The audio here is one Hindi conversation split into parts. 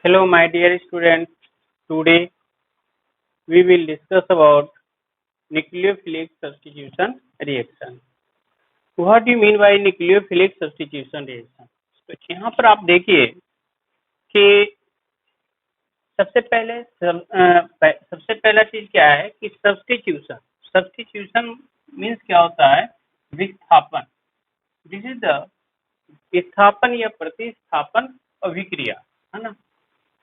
Hello, my dear students. Today we will discuss about nucleophilic substitution reaction. What do you mean by nucleophilic substitution reaction? तो यहाँ पर आप देखिए कि सबसे पहला चीज क्या है कि सब्स्टिट्यूशन. सब्स्टिट्यूशन मीन्स क्या होता है? विस्थापन. दिस इज द विस्थापन या प्रतिस्थापन अभिक्रिया, है ना.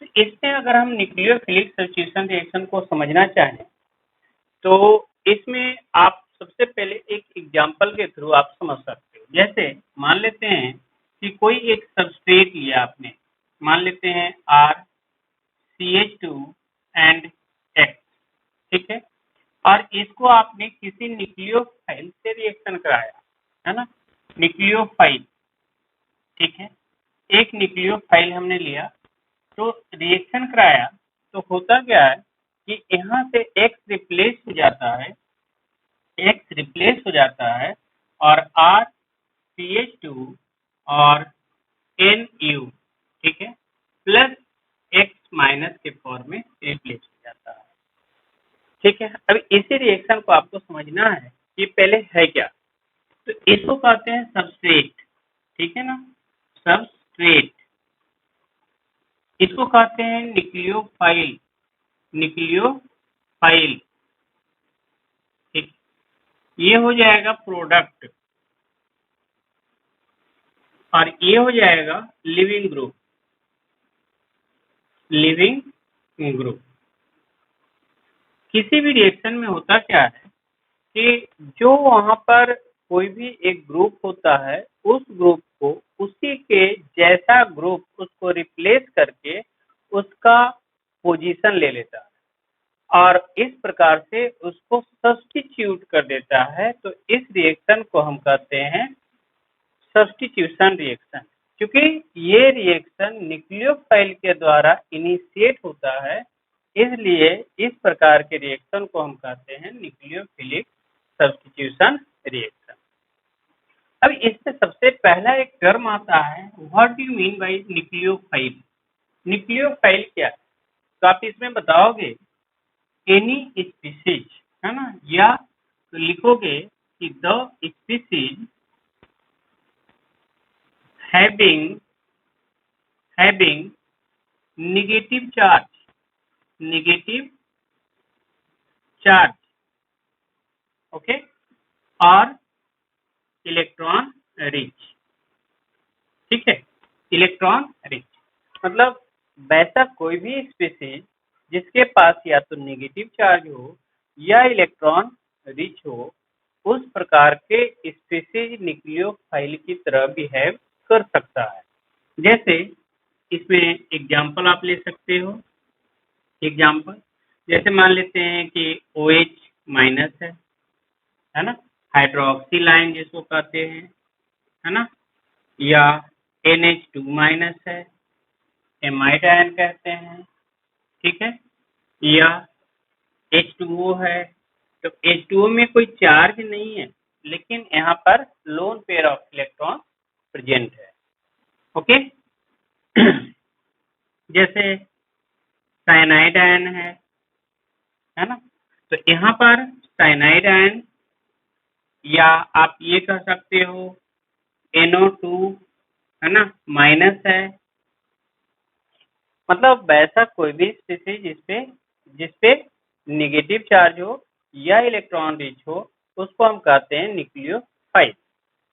तो इसमें अगर हम न्यूक्लियोफिलिक सब्स्टिट्यूशन रिएक्शन को समझना चाहें तो इसमें आप सबसे पहले एक एग्जांपल के थ्रू आप समझ सकते हो. जैसे मान लेते हैं कि कोई एक सबस्ट्रेट लिया आपने, मान लेते हैं RCH2 एंड X, ठीक है, और इसको आपने किसी न्यूक्लियोफाइल से रिएक्शन कराया, है ना. न्यूक्लियोफाइल, ठीक है, एक न्यूक्लियोफाइल हमने लिया तो रिएक्शन कराया तो होता क्या है कि यहाँ से X रिप्लेस हो जाता है, X रिप्लेस हो जाता है और RCH2 और NU, ठीक है, प्लस X माइनस के फॉर्म में रिप्लेस हो जाता है. ठीक है, अब इसी रिएक्शन को आपको समझना है कि पहले है क्या. तो इसको कहते हैं सबस्ट्रेट, ठीक है ना, सबस्ट्रेट. इसको कहते हैं न्यूक्लियोफाइल, न्यूक्लियोफाइल, ठीक. ये हो जाएगा प्रोडक्ट और ये हो जाएगा लिविंग ग्रुप, लिविंग ग्रुप. किसी भी रिएक्शन में होता क्या है कि जो वहां पर कोई भी एक ग्रुप होता है, उस ग्रुप को उसी के जैसा ग्रुप उसको रिप्लेस करके उसका पोजीशन ले लेता है और इस प्रकार से उसको सब्स्टिट्यूट कर देता है. तो इस रिएक्शन को हम कहते हैं सब्स्टिट्यूशन रिएक्शन. क्योंकि ये रिएक्शन न्यूक्लियोफाइल के द्वारा इनिशिएट होता है, इसलिए इस प्रकार के रिएक्शन को हम कहते हैं न्यूक्लियोफिलिक सब्स्टिट्यूशन रिएक्शन. अब इसमें सबसे पहला एक टर्म आता है, what do you mean by nucleophile. Nucleophile क्या है? तो आप इसमें बताओगे एनी स्पीसीज, है ना, या तो लिखोगे कि the species having negative charge, okay, और इलेक्ट्रॉन रिच, ठीक है, इलेक्ट्रॉन रिच मतलब वैसा कोई भी स्पीसीज जिसके पास या तो नेगेटिव चार्ज हो या इलेक्ट्रॉन रिच हो, उस प्रकार के स्पीसीज न्यूक्लियोफाइल की तरह बिहेव कर सकता है. जैसे इसमें एग्जाम्पल आप ले सकते हो. एग्जाम्पल जैसे मान लेते हैं कि OH माइनस है ना, हाइड्रोक्सी लाइन जिसको कहते हैं, है ना, या NH2 माइनस है, एमाइड आयन कहते हैं, ठीक है, या H2O है. तो H2O में कोई चार्ज नहीं है लेकिन यहाँ पर lone pair of electron present है. ओके. जैसे साइनाइड आयन है ना, तो यहाँ पर साइनाइड आयन, या आप ये कह सकते हो NO2, है ना, माइनस है. मतलब वैसा कोई भी स्पीसीज जिसपे नेगेटिव चार्ज हो या इलेक्ट्रॉन रिच हो, उसको हम कहते हैं न्यूक्लियोफाइल.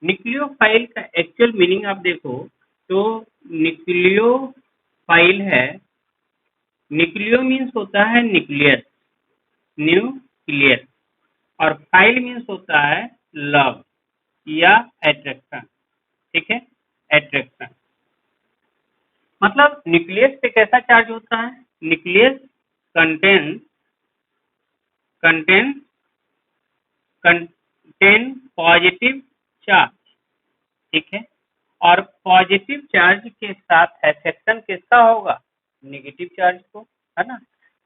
न्यूक्लियोफाइल का एक्चुअल मीनिंग आप देखो तो न्यूक्लियोफाइल है, न्यूक्लियो मीन्स होता है न्यूक्लियस, न्यूक्लियस, और फाइल मीन्स होता है लव या अट्रैक्शन, ठीक है, अट्रैक्शन. मतलब न्यूक्लियस पे कैसा चार्ज होता है? न्यूक्लियस कंटेन पॉजिटिव चार्ज, ठीक है, और पॉजिटिव चार्ज के साथ अफेक्शन किसका होगा? नेगेटिव चार्ज को, है ना.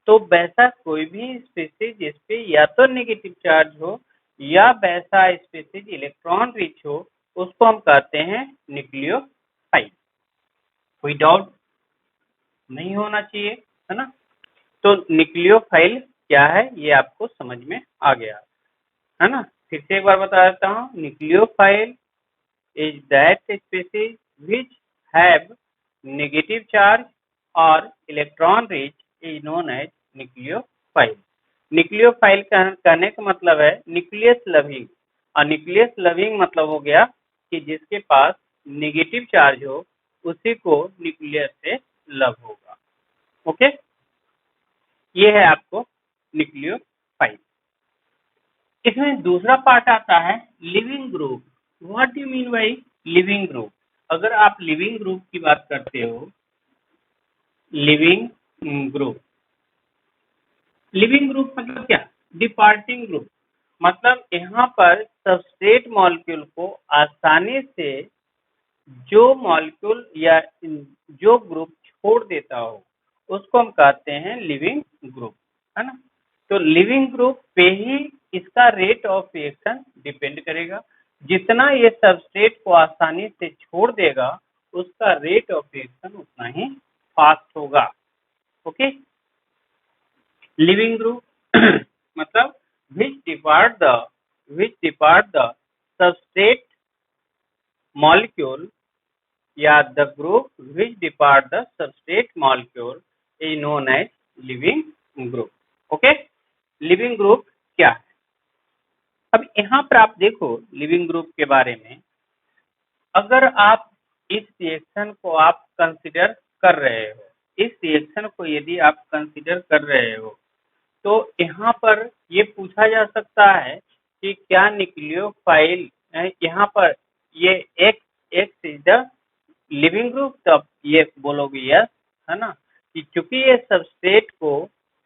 तो वैसा कोई भी स्पीसीज जिसपे या तो नेगेटिव चार्ज हो या वैसा स्पीसीज इलेक्ट्रॉन रिच हो, उसको हम कहते हैं न्यूक्लियोफाइल. कोई डाउट? नहीं होना चाहिए, है ना। तो न्यूक्लियोफाइल क्या है ये आपको समझ में आ गया, है ना। फिर से एक बार बता देता हूँ, nucleophile is that species which have negative charge or electron rich is known as nucleophile. Nucleophile कहने का मतलब है न्यूक्लियस लविंग, और न्यूक्लियस लविंग मतलब हो गया कि जिसके पास नेगेटिव चार्ज हो उसी को न्यूक्लियस से लव होगा। ओके, ये है आपको न्यूक्लियोफाइल। इसमें दूसरा पार्ट आता है leaving group. What do you mean by living group? अगर आप लिविंग ग्रुप की बात करते हो, लिविंग ग्रुप, लिविंग ग्रुप मतलब क्या? डिपार्टिंग ग्रुप, मतलब यहाँ पर सबस्ट्रेट मॉलिक्यूल को आसानी से जो मॉलिक्यूल या जो ग्रुप छोड़ देता हो उसको हम कहते हैं लिविंग ग्रुप, है ना। तो लिविंग ग्रुप पे ही इसका रेट ऑफ रिएक्शन डिपेंड करेगा। जितना ये सबस्ट्रेट को आसानी से छोड़ देगा उसका रेट ऑफ रिएक्शन उतना ही फास्ट होगा। ओके, लिविंग ग्रुप मतलब which depart the substrate molecule या the group which depart the substrate molecule is known as living group। Okay, leaving group क्या है? अब यहाँ पर आप देखो लिविंग ग्रुप के बारे में, अगर आप इस रिएक्शन को आप कंसिडर कर रहे हो, इस रिएक्शन को यदि आप कंसिडर कर रहे हो तो यहाँ पर ये पूछा जा सकता है कि क्या न्यूक्लियोफाइल, यहाँ पर ये x is the leaving group, तब ये बोलोगे यस, है ना, कि चूंकि ये सबस्ट्रेट को,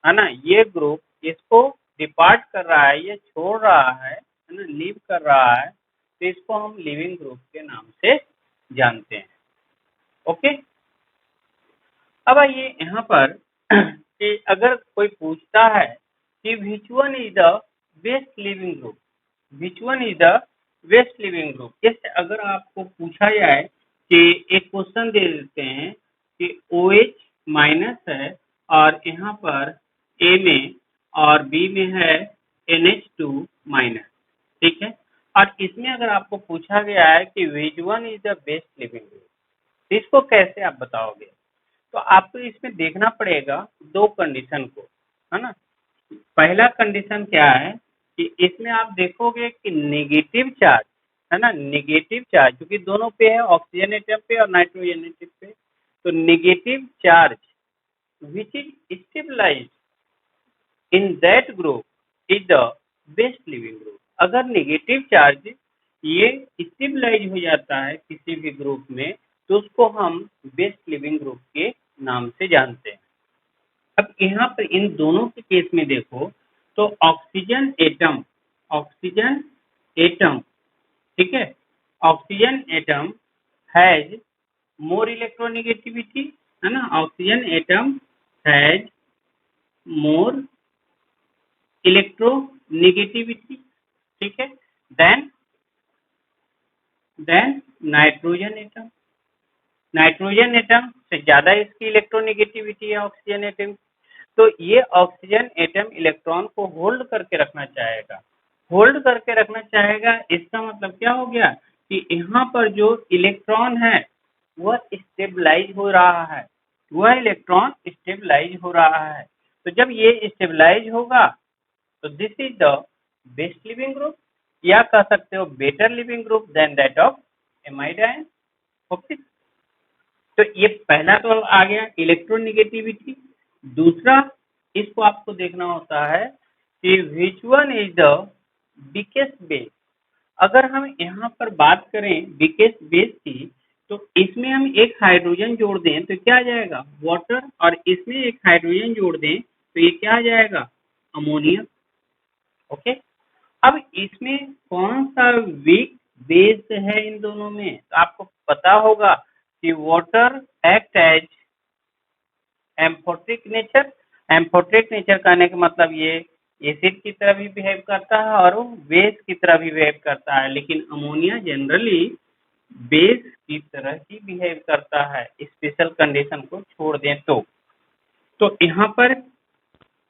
है ना, ये ग्रुप इसको डिपार्ट कर रहा है, ये छोड़ रहा है ना, लीव कर रहा है, तो इसको हम लिविंग ग्रुप के नाम से जानते हैं। ओके, अब आइए यहाँ पर कि अगर कोई पूछता है कि which one is the best leaving group, which one is the best leaving group, जैसे अगर आपको पूछा जाए कि एक क्वेश्चन दे देते हैं कि OH माइनस है और यहाँ पर A में और B में है NH2 माइनस, ठीक है, और इसमें अगर आपको पूछा गया है कि which one is the best leaving group, इसको कैसे आप बताओगे? तो आपको इसमें देखना पड़ेगा दो कंडीशन को, है ना। पहला कंडीशन क्या है कि इसमें आप देखोगे कि नेगेटिव चार्ज, है ना, नेगेटिव चार्ज, क्योंकि दोनों पे है, ऑक्सीजन एटम पे और नाइट्रोजन एटम पे, तो negative charge which is stabilised in that group is the best leaving group. अगर नेगेटिव चार्ज ये स्टेबलाइज हो जाता है किसी भी ग्रुप में तो उसको हम बेस्ट लिविंग ग्रुप के नाम से जानते हैं। अब यहाँ पर इन दोनों के केस में देखो तो ऑक्सीजन एटम, ऑक्सीजन एटम, ठीक है, oxygen atom has more electronegativity, है ना, oxygen atom has more electronegativity, ठीक है, then nitrogen atom, nitrogen atom से ज्यादा इसकी इलेक्ट्रोनेगेटिविटी है ऑक्सीजन एटम, तो ये ऑक्सीजन एटम इलेक्ट्रॉन को होल्ड करके रखना चाहेगा, होल्ड करके रखना चाहेगा। इसका मतलब क्या हो गया कि यहाँ पर जो इलेक्ट्रॉन है वह स्टेबलाइज हो रहा है, वह इलेक्ट्रॉन स्टेबलाइज हो रहा है। तो जब ये स्टेबलाइज होगा तो this is the best leaving group, या कह सकते हो better leaving group than that of amide ion. Okay, तो ये पहला तो आ गया इलेक्ट्रोनेगेटिविटी। दूसरा इसको आपको देखना होता है कि which one is the weakest base. अगर हम यहाँ पर बात करें वीकेस्ट बेस की तो इसमें हम एक हाइड्रोजन जोड़ दें तो क्या आ जाएगा? वाटर, और इसमें एक हाइड्रोजन जोड़ दें तो ये क्या आ जाएगा? अमोनिया। ओके, अब इसमें कौन सा वीक बेस है इन दोनों में? तो आपको पता होगा कि water act as amphoteric nature, amphoteric nature कहने का मतलब ये एसिड की तरह भी बिहेव करता है और वो बेस की तरह भी बिहेव करता है, लेकिन अमोनिया जनरली बेस की तरह ही बिहेव करता है, स्पेशल कंडीशन को छोड़ दें तो। तो यहाँ पर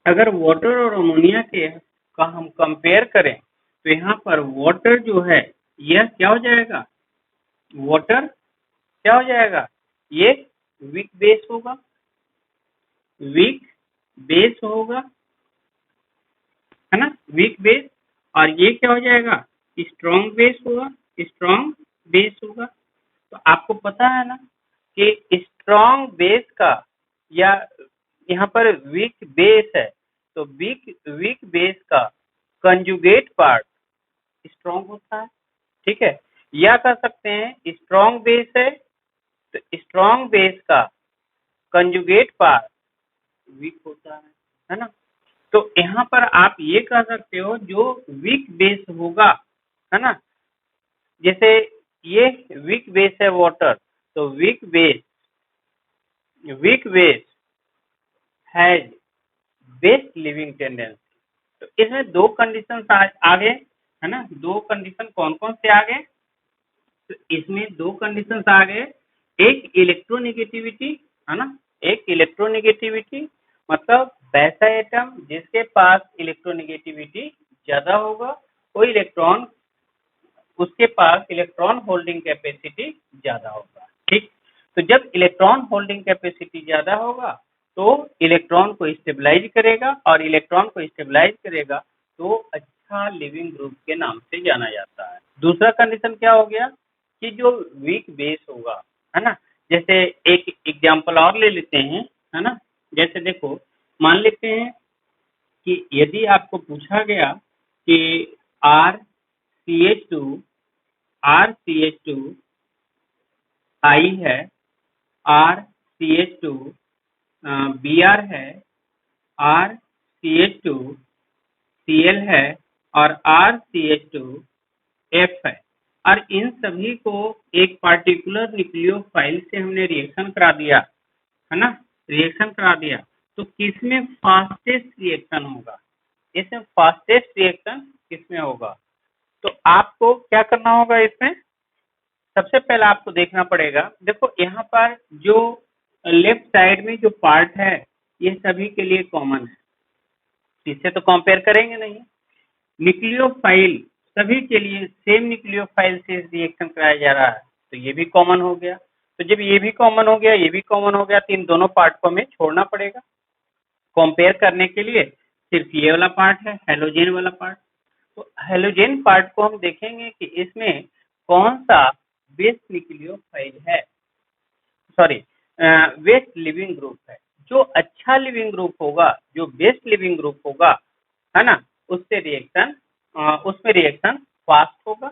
अगर वाटर और अमोनिया के का हम कंपेयर करें तो यहाँ पर वाटर जो है यह क्या हो जाएगा, वाटर क्या हो जाएगा, ये वीक बेस होगा, वीक बेस होगा, है ना, वीक बेस। और ये क्या हो जाएगा, स्ट्रॉन्ग बेस होगा, स्ट्रॉन्ग बेस होगा। तो आपको पता है ना कि स्ट्रॉन्ग बेस का या यहाँ पर वीक बेस है तो वीक बेस का कंजुगेट पार्ट स्ट्रॉन्ग होता है, ठीक है। या कह सकते हैं स्ट्रॉन्ग बेस है तो स्ट्रॉन्ग बेस का कंजुगेट पार्ट वीक होता है ना। तो यहाँ पर आप ये कह सकते हो जो वीक बेस होगा, है ना, जैसे ये वीक बेस है वाटर, तो weak base has best living tendency. तो इसमें दो कंडीशन आ गए, है ना, दो कंडीशन कौन कौन से आ गए, तो इसमें दो कंडीशन आ गए, एक इलेक्ट्रोनेगेटिविटी, है ना, एक इलेक्ट्रोनेगेटिविटी मतलब वैसा एटम जिसके पास इलेक्ट्रोनेगेटिविटी ज्यादा होगा वो इलेक्ट्रॉन, उसके पास इलेक्ट्रॉन होल्डिंग कैपेसिटी ज्यादा होगा, ठीक। तो जब इलेक्ट्रॉन होल्डिंग कैपेसिटी ज्यादा होगा तो इलेक्ट्रॉन को स्टेबलाइज करेगा, और इलेक्ट्रॉन को स्टेबलाइज करेगा तो अच्छा लिविंग ग्रुप के नाम से जाना जाता है। दूसरा कंडीशन क्या हो गया कि जो वीक बेस होगा, है ना, जैसे एक एग्जांपल और ले लेते हैं, है ना, जैसे देखो मान लेते हैं कि यदि आपको पूछा गया कि RCH2 I है, RCH2 Br है, RCH2 Cl है और RCH2 F है, और इन सभी को एक पार्टिकुलर न्यूक्लियोफाइल से हमने रिएक्शन करा दिया, है ना, रिएक्शन करा दिया, तो किसमें फास्टेस्ट रिएक्शन होगा, इसमें फास्टेस्ट रिएक्शन किसमें होगा। तो आपको क्या करना होगा, इसमें सबसे पहले आपको देखना पड़ेगा, देखो यहाँ पर जो लेफ्ट साइड में जो पार्ट है ये सभी के लिए कॉमन है, इससे तो कंपेयर करेंगे नहीं। न्यूक्लियोफाइल सभी के लिए सेम न्यूक्लियोफाइल से रिएक्शन कराया जा रहा है तो ये भी कॉमन हो गया। तो जब ये भी कॉमन हो गया, ये भी कॉमन हो गया, तो इन दोनों पार्ट को हमें छोड़ना पड़ेगा। कंपेयर करने के लिए सिर्फ ये वाला पार्ट है, हेलोजन वाला पार्ट। तो हेलोजन पार्ट को हम देखेंगे कि इसमें कौन सा बेस्ट न्यूक्लियोफाइल है, सॉरी बेस्ट लिविंग ग्रुप है। जो अच्छा लिविंग ग्रुप होगा, जो बेस्ट लिविंग ग्रुप होगा, है ना, उससे रिएक्शन उसमें रिएक्शन फास्ट होगा।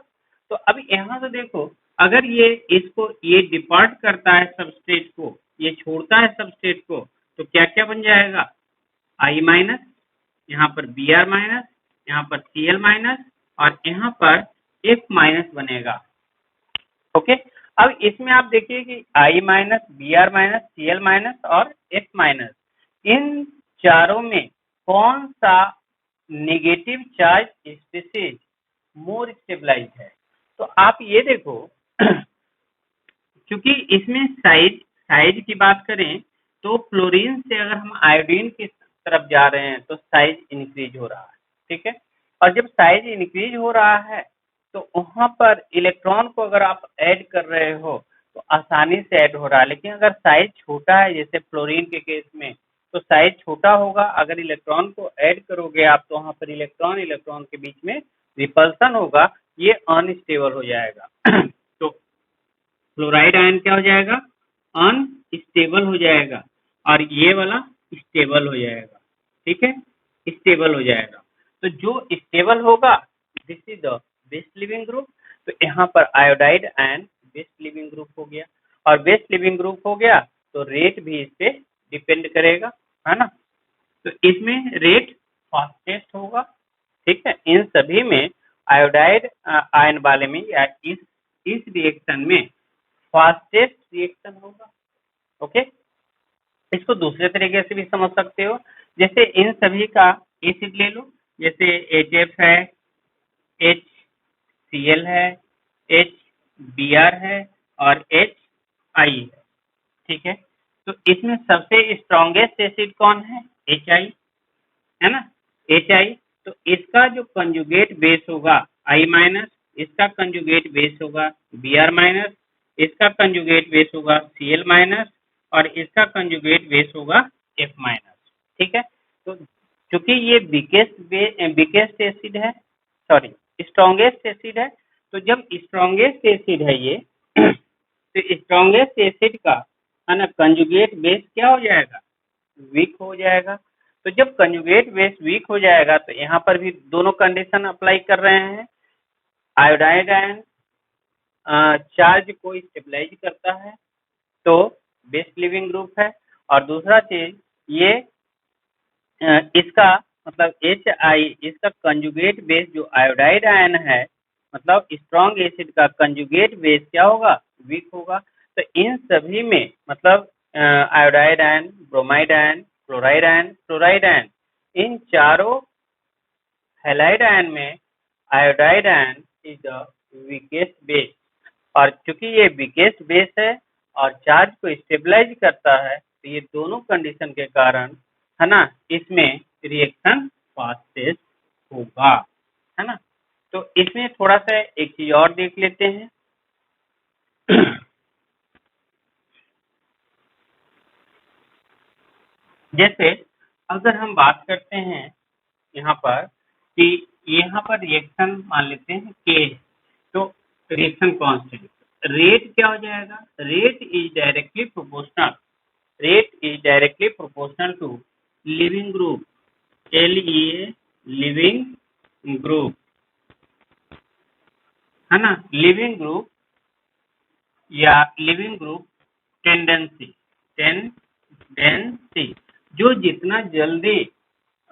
तो अब यहाँ से देखो, अगर ये इसको ये डिपार्ट करता है सबस्ट्रेट को, ये छोड़ता है सबस्ट्रेट को, तो क्या क्या बन जाएगा, I माइनस, यहाँ पर Br माइनस, यहाँ पर Cl माइनस और यहाँ पर F माइनस बनेगा। ओके, अब इसमें आप देखिए कि I minus, Br minus, Cl minus और F माइनस, इन चारों में कौन सा नेगेटिव चार्ज स्पीशीज मोर स्टेबलाइज है। तो आप ये देखो क्योंकि इसमें साइज की बात करें तो फ्लोरीन से अगर हम आयोडीन की तरफ जा रहे हैं तो साइज इंक्रीज हो रहा है, ठीक है। और जब साइज इंक्रीज हो रहा है तो वहां पर इलेक्ट्रॉन को अगर आप ऐड कर रहे हो तो आसानी से ऐड हो रहा है, लेकिन अगर साइज छोटा है जैसे फ्लोरीन के केस में तो साइज छोटा होगा, अगर इलेक्ट्रॉन को ऐड करोगे आप तो वहां पर इलेक्ट्रॉन इलेक्ट्रॉन के बीच में रिपल्सन होगा, ये अनस्टेबल हो जाएगा तो क्लोराइड आयन क्या हो जाएगा, अनस्टेबल हो जाएगा, और ये वाला स्टेबल हो जाएगा, ठीक है, स्टेबल हो जाएगा। तो जो स्टेबल होगा this is the best leaving group. तो यहाँ पर iodide ion best leaving group हो गया, और बेस्ट लिविंग ग्रुप हो गया तो रेट भी इस पे डिपेंड करेगा, है ना। तो इसमें रेट फास्टेस्ट होगा, ठीक है, इन सभी में आयोडाइड आयन वाले में या इस रिएक्शन में फास्टेस्ट रिएक्शन होगा। ओके, इसको दूसरे तरीके से भी समझ सकते हो, जैसे इन सभी का एसिड ले लो, जैसे HF है, HCl है, HBr है और HI है, ठीक है। तो इसमें सबसे स्ट्रॉन्गेस्ट एसिड कौन है? HI, है ना, HI। तो इसका जो कंजुगेट बेस होगा I-, इसका कंजुगेट बेस होगा Br-, इसका कंजुगेट बेस होगा Cl-, और इसका कंजुगेट बेस होगा F-। ठीक है, तो चूंकि ये बिगेस्ट एसिड है, सॉरी स्ट्रॉन्गेस्ट एसिड है, तो जब स्ट्रॉन्गेस्ट एसिड है ये तो स्ट्रॉन्गेस्ट एसिड का, है ना, कंजुगेट बेस क्या हो जाएगा? वीक हो जाएगा। तो जब कंजुगेट बेस वीक हो जाएगा तो यहाँ पर भी दोनों कंडीशन अप्लाई कर रहे हैं। आयोडाइड आयन चार्ज को स्टेबलाइज करता है तो बेस लिविंग ग्रुप है, और दूसरा चीज ये इसका मतलब HI, इसका कंजुगेट बेस जो आयोडाइड आयन है, मतलब स्ट्रॉन्ग एसिड का कंजुगेट बेस क्या होगा? वीक होगा। तो इन सभी में मतलब iodide ion, bromide ion, chloride ion, fluoride ion, इन चारों हैलाइड आयन में iodide ion is the weakest base, और चूंकि ये वीकेस्ट बेस है और चार्ज को स्टेबलाइज करता है, तो ये दोनों कंडीशन के कारण, है ना, इसमें रिएक्शन फास्टेस्ट होगा, है ना। तो इसमें थोड़ा सा एक चीज और देख लेते हैं। जैसे अगर हम बात करते हैं यहाँ पर कि यहाँ पर रिएक्शन मान लेते हैं के, तो रिएक्शन कांस्टेंट रेट क्या हो जाएगा? Rate is directly proportional, rate is directly proportional to leaving group, LEA leaving group, है ना, लिविंग ग्रुप या लिविंग ग्रुप टेंडेंसी, टेंडेंसी, जो जितना जल्दी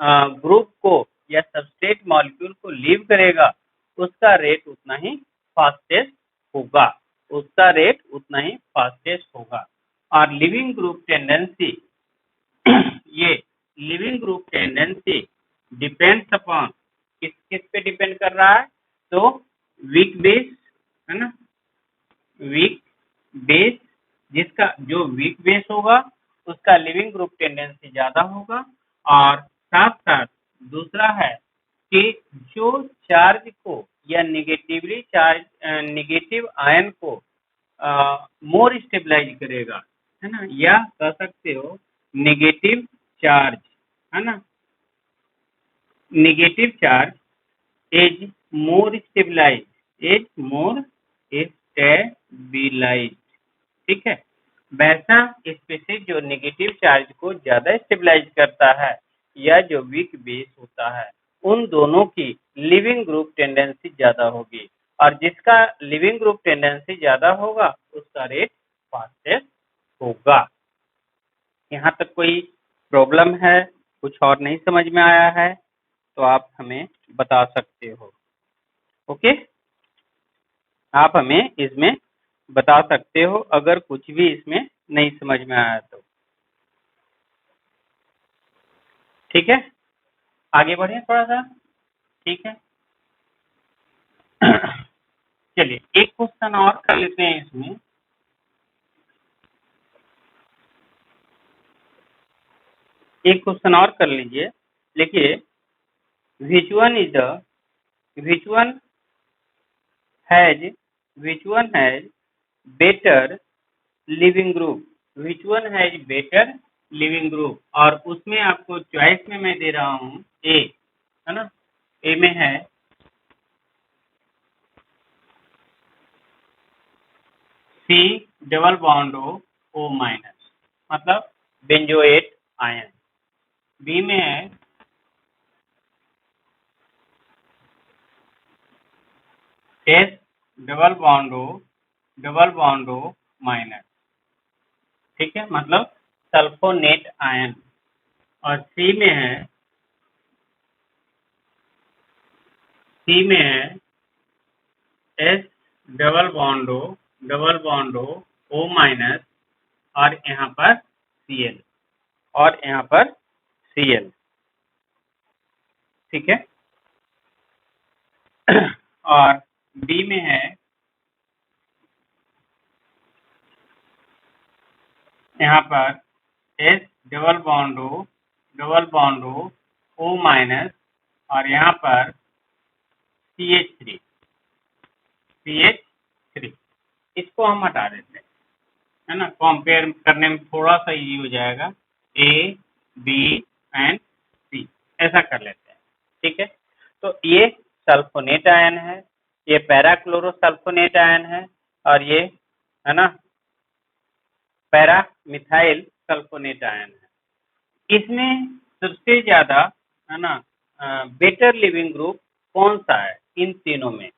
ग्रुप को या सबस्ट्रेट मॉलिक्यूल को लीव करेगा उसका रेट उतना ही फास्टेस्ट होगा, उसका रेट उतना ही फास्टेस्ट होगा। और लिविंग ग्रुप टेंडेंसी, ये living group tendency depends upon किस किस पे डिपेंड कर रहा है? तो वीक बेस, है ना, वीक बेस, जिसका जो वीक बेस होगा उसका लिविंग ग्रुप टेंडेंसी ज्यादा होगा। और साथ साथ दूसरा है कि जो चार्ज को या निगेटिवली चार्ज निगेटिव आयन को मोर स्टेबलाइज करेगा, है ना, या कह सकते हो नेगेटिव चार्ज, है ना, negative charge is more stabilize, is more stabilize, ठीक है। वैसा स्पीशीज जो नेगेटिव चार्ज को ज्यादा स्टेबलाइज करता है या जो वीक बेस होता है, उन दोनों की लिविंग ग्रुप टेंडेंसी ज्यादा होगी, और जिसका लिविंग ग्रुप टेंडेंसी ज्यादा होगा उसका रेट फास्टेस्ट होगा। यहाँ तक कोई प्रॉब्लम है, कुछ और नहीं समझ में आया है तो आप हमें बता सकते हो। ओके, आप हमें इसमें बता सकते हो अगर कुछ भी इसमें नहीं समझ में आया तो। ठीक है, आगे बढ़े थोड़ा सा। ठीक है, चलिए एक क्वेश्चन और कर लेते हैं इसमें। एक क्वेश्चन और कर लीजिए, देखिए which one is the which one has which one has better living group, which one has better living group, और उसमें आपको चॉइस में मैं दे रहा हूँ ए, है ना, ए में है C double bond O minus, मतलब बेंजोएट आयन। बी में है S double bond O minus, ठीक है, मतलब सल्फोनेट आयन। और सी में है S double bond O minus, और यहाँ पर Cl, और यहाँ पर Cl, ठीक है। और डी में है यहाँ पर S double bond O minus और यहाँ पर CH3 इसको हम हटा देते हैं, है ना। कंपेयर करने में थोड़ा सा इजी हो जाएगा, A, B एंड C ऐसा कर लेते हैं, ठीक है। तो ये सल्फोनेट आयन है, ये पैराक्लोरो सल्फोनेट आयन है और ये, है ना, पैरा मिथाइल सल्फोनेट आयन है। इसमें सबसे ज्यादा, है ना, बेटर लिविंग ग्रुप कौन सा है इन तीनों में?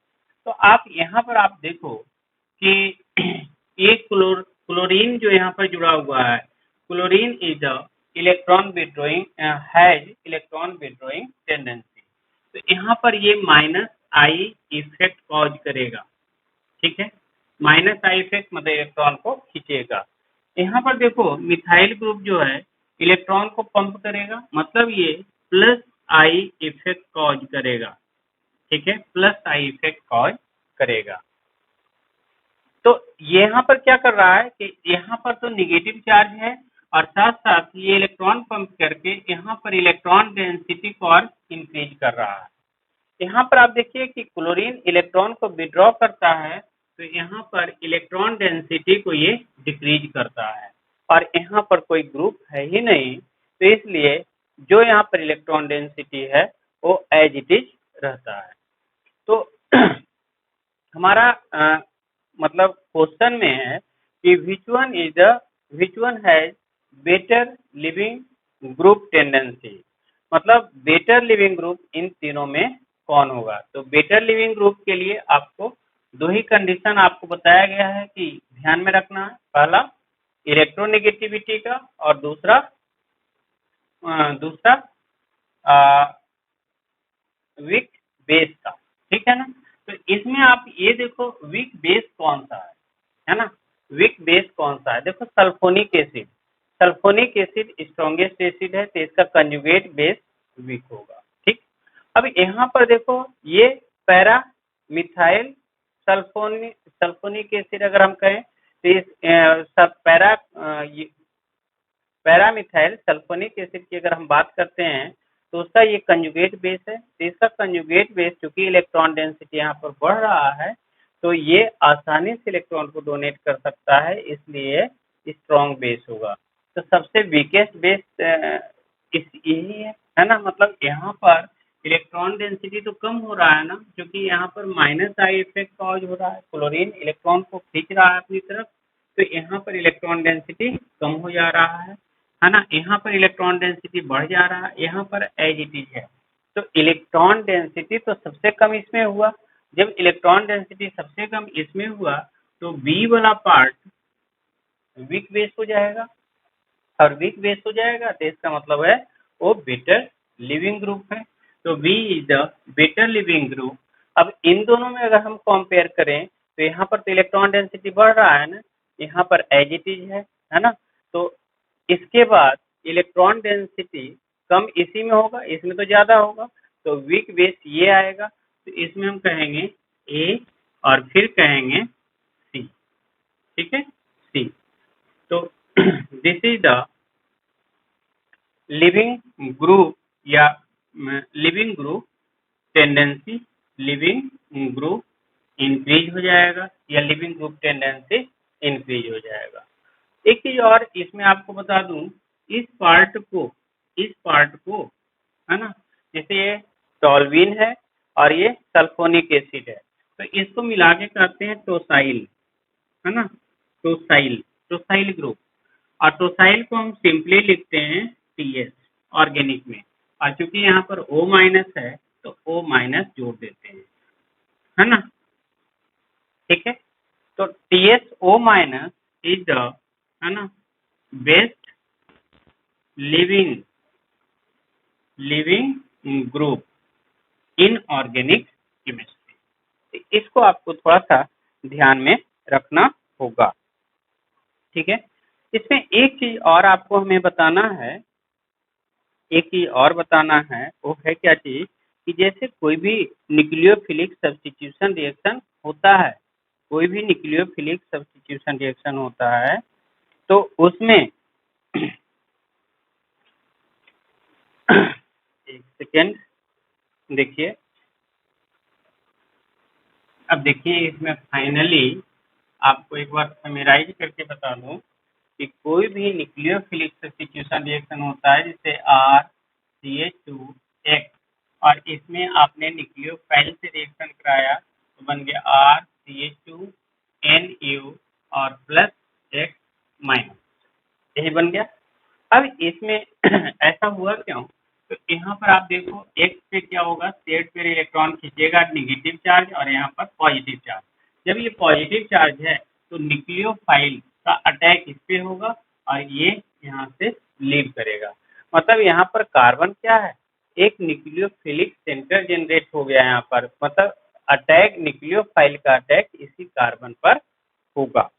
तो आप यहाँ पर आप देखो कि एक क्लोरीन जो यहाँ पर जुड़ा हुआ है, chlorine is the electron withdrawing, has electron withdrawing tendency. तो यहाँ पर ये -I इफेक्ट कॉज करेगा, ठीक है। -I इफेक्ट मतलब इलेक्ट्रॉन को खींचेगा। यहाँ पर देखो मिथाइल ग्रुप जो है इलेक्ट्रॉन को पंप करेगा, मतलब ये +I इफेक्ट कॉज करेगा, ठीक है, +I इफेक्ट कॉज करेगा। तो यहाँ पर क्या कर रहा है कि यहाँ पर तो निगेटिव चार्ज है और साथ साथ ये इलेक्ट्रॉन पंप करके यहाँ पर इलेक्ट्रॉन डेंसिटी को और इंक्रीज कर रहा है। यहाँ पर आप देखिए कि क्लोरीन इलेक्ट्रॉन को विड्रॉ करता है तो यहाँ पर इलेक्ट्रॉन डेंसिटी को ये डिक्रीज करता है और यहाँ पर कोई ग्रुप है ही नहीं, तो इसलिए जो यहाँ पर इलेक्ट्रॉन डेंसिटी है वो एज इट इज रहता है। तो हमारा मतलब क्वेश्चन में है कि which one has better leaving group tendency, मतलब बेटर लिविंग ग्रुप इन तीनों में कौन होगा? तो बेटर लिविंग ग्रुप के लिए आपको दो ही कंडीशन आपको बताया गया है कि ध्यान में रखना है। पहला इलेक्ट्रोनेगेटिविटी का और दूसरा वीक बेस का, ठीक है ना। तो इसमें आप ये देखो वीक बेस कौन सा है ना, वीक बेस कौन सा है? देखो sulphonic acid, sulphonic acid strongest acid है तो इसका कंजुगेट बेस वीक होगा, ठीक। अब यहाँ पर देखो ये पैरा मिथाइल सल्फोनिक एसिड अगर हम कहें तो इस पैरामिथाइल सल्फोनिक एसिड की अगर हम बात करते हैं तो उसका ये कंजुगेट बेस है। तो इसका कंजुगेट बेस चूंकि इलेक्ट्रॉन डेंसिटी यहाँ पर बढ़ रहा है तो ये आसानी से इलेक्ट्रॉन को डोनेट कर सकता है, इसलिए स्ट्रॉन्ग बेस होगा। तो सबसे वीकेस्ट बेस यही है ना। मतलब यहाँ पर इलेक्ट्रॉन डेंसिटी तो कम हो रहा है ना, क्योंकि यहाँ पर -I इफेक्ट कॉज हो रहा है, क्लोरीन इलेक्ट्रॉन को खींच रहा है अपनी तरफ, तो यहाँ पर इलेक्ट्रॉन डेंसिटी कम हो जा रहा है ना। यहाँ पर इलेक्ट्रॉन डेंसिटी बढ़ जा रहा है, यहाँ पर एज इट इज है। तो इलेक्ट्रॉन डेंसिटी तो सबसे कम इसमें हुआ। जब इलेक्ट्रॉन डेंसिटी सबसे कम इसमें हुआ तो बी वाला पार्ट वीक बेस हो जाएगा, और वीक बेस हो जाएगा तो इसका मतलब है वो बेटर लिविंग ग्रुप है। तो B is the better leaving group. अब इन दोनों में अगर हम कंपेयर करें तो यहाँ पर तो इलेक्ट्रॉन डेंसिटी बढ़ रहा है ना, यहाँ पर एज इट इज है ना। तो इसके बाद इलेक्ट्रॉन डेंसिटी कम इसी में होगा, इसमें तो ज्यादा होगा, तो वीक बेस ये आएगा। तो इसमें हम कहेंगे ए और फिर कहेंगे सी, ठीक है, सी। तो this is the leaving group या leaving group tendency, leaving group increase हो जाएगा या लिविंग ग्रुप टेंडेंसी इंक्रीज हो जाएगा। एक चीज और इसमें आपको बता दूं, इस पार्ट को है ना, जैसे ये टॉल्यूइन है और ये सल्फोनिक एसिड है, तो इसको मिला के कहते हैं टोसाइल, है ना, टोसाइल ग्रुप। और टोसाइल को हम सिंपली लिखते हैं TS ऑर्गेनिक में, और चूंकि यहाँ पर O- है तो O- जोड़ देते हैं, है ना, ठीक है। तो TSO- इज द, है ना, best leaving group in organic chemistry. इसको आपको थोड़ा सा ध्यान में रखना होगा, ठीक है। इसमें एक चीज और आपको हमें बताना है, एक चीज और बताना है, वो है क्या चीज कि जैसे कोई भी न्यूक्लियोफिलिक सब्स्टिट्यूशन रिएक्शन होता है, कोई भी न्यूक्लियोफिलिक सब्स्टिट्यूशन रिएक्शन होता है तो उसमें सेकेंड देखिए, अब देखिए इसमें फाइनली आपको एक बार समराइज करके बता दूं कि कोई भी न्यूक्लियोफिलिक सब्स्टिट्यूशन रिएक्शन होता है जैसे RCH2X, और इसमें आपने न्यूक्लियोफाइल से रिएक्शन कराया तो बन गया RCH2NU और प्लस X माइनस, यही बन गया। अब इसमें ऐसा हुआ क्यों? तो यहाँ पर आप देखो X पे क्या होगा, शेड पे इलेक्ट्रॉन खींचेगा नेगेटिव चार्ज और यहाँ पर पॉजिटिव चार्ज। जब ये पॉजिटिव चार्ज है तो न्यूक्लियोफाइल का अटैक इस पे होगा और ये यहाँ से लीव करेगा। मतलब यहाँ पर कार्बन क्या है, एक न्यूक्लियोफिलिक सेंटर जनरेट हो गया यहाँ पर, मतलब अटैक न्यूक्लियोफाइल का अटैक इसी कार्बन पर होगा,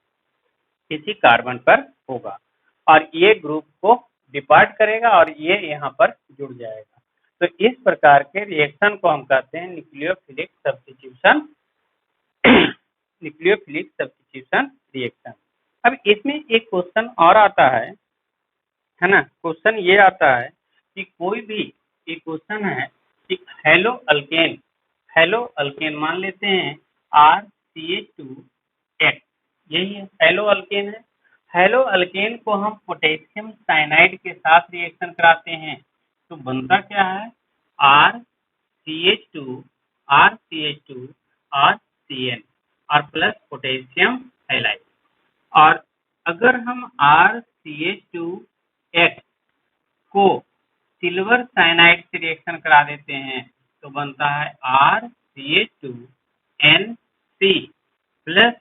इसी कार्बन पर होगा और ये ग्रुप को डिपार्ट करेगा और ये यहाँ पर जुड़ जाएगा। तो इस प्रकार के रिएक्शन को हम कहते हैं nucleophilic substitution nucleophilic substitution reaction. अब इसमें एक क्वेश्चन और आता है ना, क्वेश्चन ये आता है कि कोई भी एक क्वेश्चन है कि हेलो अल्केन मान लेते हैं RCH2X, यही है हेलो अल्केन है। हेलो अल्केन को हम पोटेशियम साइनाइड के साथ रिएक्शन कराते हैं तो बनता क्या है, RCH2 और CN और प्लस पोटेशियम हाइलाइड। और अगर हम RCH2X को सिल्वर साइनाइड से रिएक्शन करा देते हैं तो बनता है RCH2NC प्लस,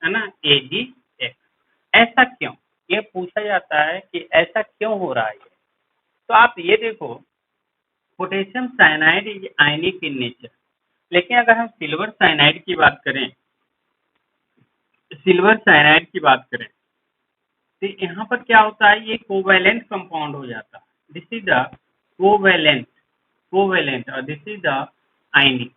है ना, AgX। ऐसा क्यों, ये पूछा जाता है कि ऐसा क्यों हो रहा है। तो आप ये देखो, potassium cyanide is ionic in nature, लेकिन अगर हम सिल्वर साइनाइड की बात करें तो यहाँ पर क्या होता है, ये कोवैलेंट कंपाउंड हो जाता है। दिस इज द कोवैलेंट और दिस इज द आयनिक,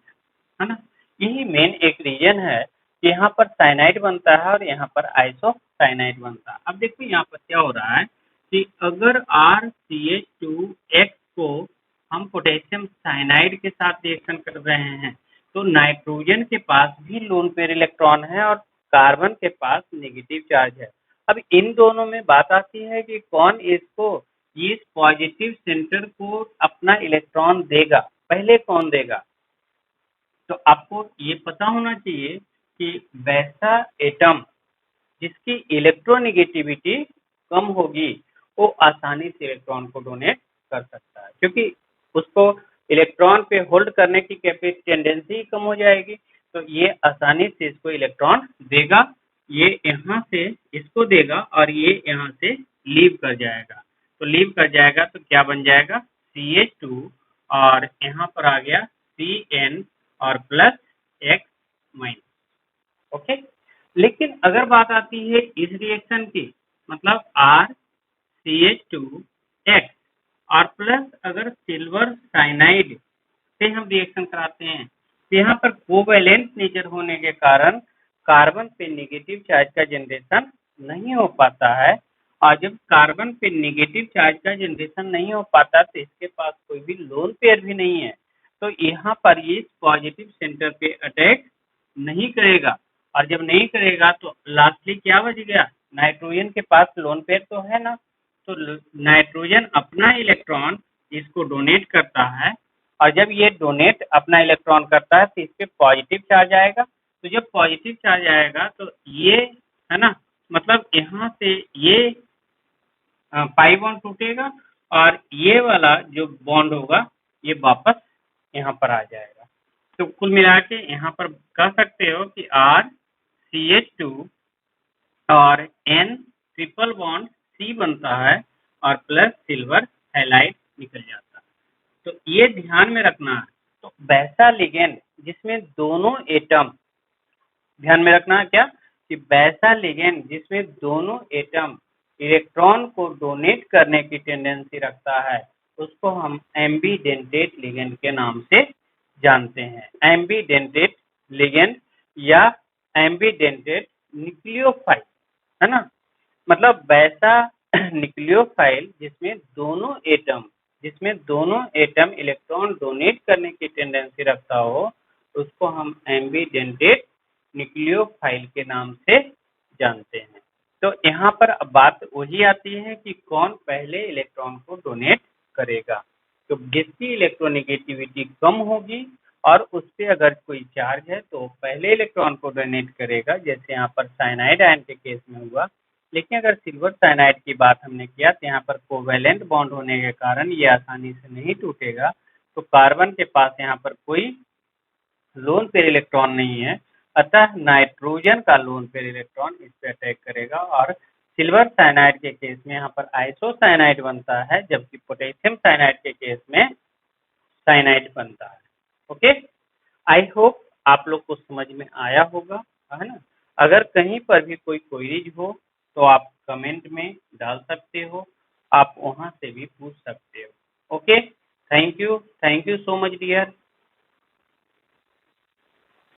है ना। यही मेन एक रीजन है कि यहाँ पर साइनाइड बनता है और यहाँ पर आइसोसाइनाइड बनता है। अब देखो यहाँ पर क्या हो रहा है कि अगर RCH2X को हम पोटेशियम साइनाइड के साथ रिएक्शन कर रहे हैं तो नाइट्रोजन के पास भी लोन पेयर इलेक्ट्रॉन है और कार्बन के पास नेगेटिव चार्ज है। अब इन दोनों में बात आती है कि कौन इसको, इस पॉजिटिव सेंटर को अपना इलेक्ट्रॉन देगा, पहले कौन देगा। तो आपको ये पता होना चाहिए कि वैसा एटम जिसकी इलेक्ट्रोनेगेटिविटी कम होगी वो आसानी से इलेक्ट्रॉन को डोनेट कर सकता है, क्योंकि उसको इलेक्ट्रॉन पे होल्ड करने की टेंडेंसी कम हो जाएगी, तो ये आसानी से इसको इलेक्ट्रॉन देगा। ये यहाँ से इसको देगा और ये यहाँ से लीव कर जाएगा। तो लीव कर जाएगा तो क्या बन जाएगा, CH2 और यहाँ पर आ गया CN और प्लस X माइनस। ओके, लेकिन अगर बात आती है इस रिएक्शन की, मतलब RCH2X और प्लस अगर सिल्वर साइनाइड से हम रिएक्शन कराते हैं तो यहाँ पर कोवैलेंट नेचर होने के कारण कार्बन पे नेगेटिव चार्ज का जनरेशन नहीं हो पाता है। और जब कार्बन पे नेगेटिव चार्ज का जनरेशन नहीं हो पाता तो इसके पास कोई भी लोन पेयर भी नहीं है, तो यहाँ पर ये पॉजिटिव सेंटर पे अटैक नहीं करेगा। और जब नहीं करेगा तो लास्टली क्या बच गया, नाइट्रोजन के पास लोन पेयर तो है ना, तो नाइट्रोजन अपना इलेक्ट्रॉन इसको डोनेट करता है और जब ये डोनेट अपना इलेक्ट्रॉन करता है तो इस पे पॉजिटिव चार्ज आएगा। तो जब पॉजिटिव चार्ज आएगा तो ये, है ना, मतलब यहाँ से ये पाई बॉन्ड टूटेगा और ये वाला जो बॉन्ड होगा ये वापस यहाँ पर आ जाएगा। तो कुल मिला के यहाँ पर कह सकते हो कि RCH2 और N ट्रिपल बॉन्ड C बनता है और प्लस सिल्वर हैलाइड निकल जाता है। तो ये ध्यान में रखना है। तो वैसा लिगेंड जिसमें दोनों एटम, ध्यान में रखना है क्या, कि वैसा लिगेंड जिसमें दोनों एटम इलेक्ट्रॉन को डोनेट करने की टेंडेंसी रखता है उसको हम एम्बीडेंटेट लिगेंड के नाम से जानते हैं। एम्बीडेंटेट लिगेंड या एम्बीडेंटेट न्यूक्लियोफाइल, है ना, मतलब वैसा न्यूक्लियोफाइल जिसमें दोनों एटम जिसमें दोनों एटम इलेक्ट्रॉन डोनेट करने की टेंडेंसी रखता हो, उसको हम एम्बिडेंटेड न्यूक्लियोफाइल के नाम से जानते हैं। तो यहाँ पर अब बात वही आती है कि कौन पहले इलेक्ट्रॉन को डोनेट करेगा। तो जिसकी इलेक्ट्रोनेगेटिविटी कम होगी और उस पर अगर कोई चार्ज है तो पहले इलेक्ट्रॉन को डोनेट करेगा, जैसे यहाँ पर साइनाइड आयन के केस में हुआ। लेकिन अगर सिल्वर साइनाइड की बात हमने किया तो यहाँ पर कोवेलेंट बॉन्ड होने के कारण ये आसानी से नहीं टूटेगा, तो कार्बन के पास यहाँ पर कोई लोन पेयर इलेक्ट्रॉन नहीं है, अतः नाइट्रोजन का लोन पेयर इलेक्ट्रॉन इस पे अटैक करेगा और सिल्वर साइनाइड के केस में यहाँ पर आइसोसाइनाइड बनता है, जबकि पोटेशियम साइनाइड के केस में साइनाइड बनता है। ओके, आई होप आप लोग को समझ में आया होगा, है ना। अगर कहीं पर भी कोई क्वेरीज हो तो आप कमेंट में डाल सकते हो, आप वहां से भी पूछ सकते हो। Okay, thank you so much dear.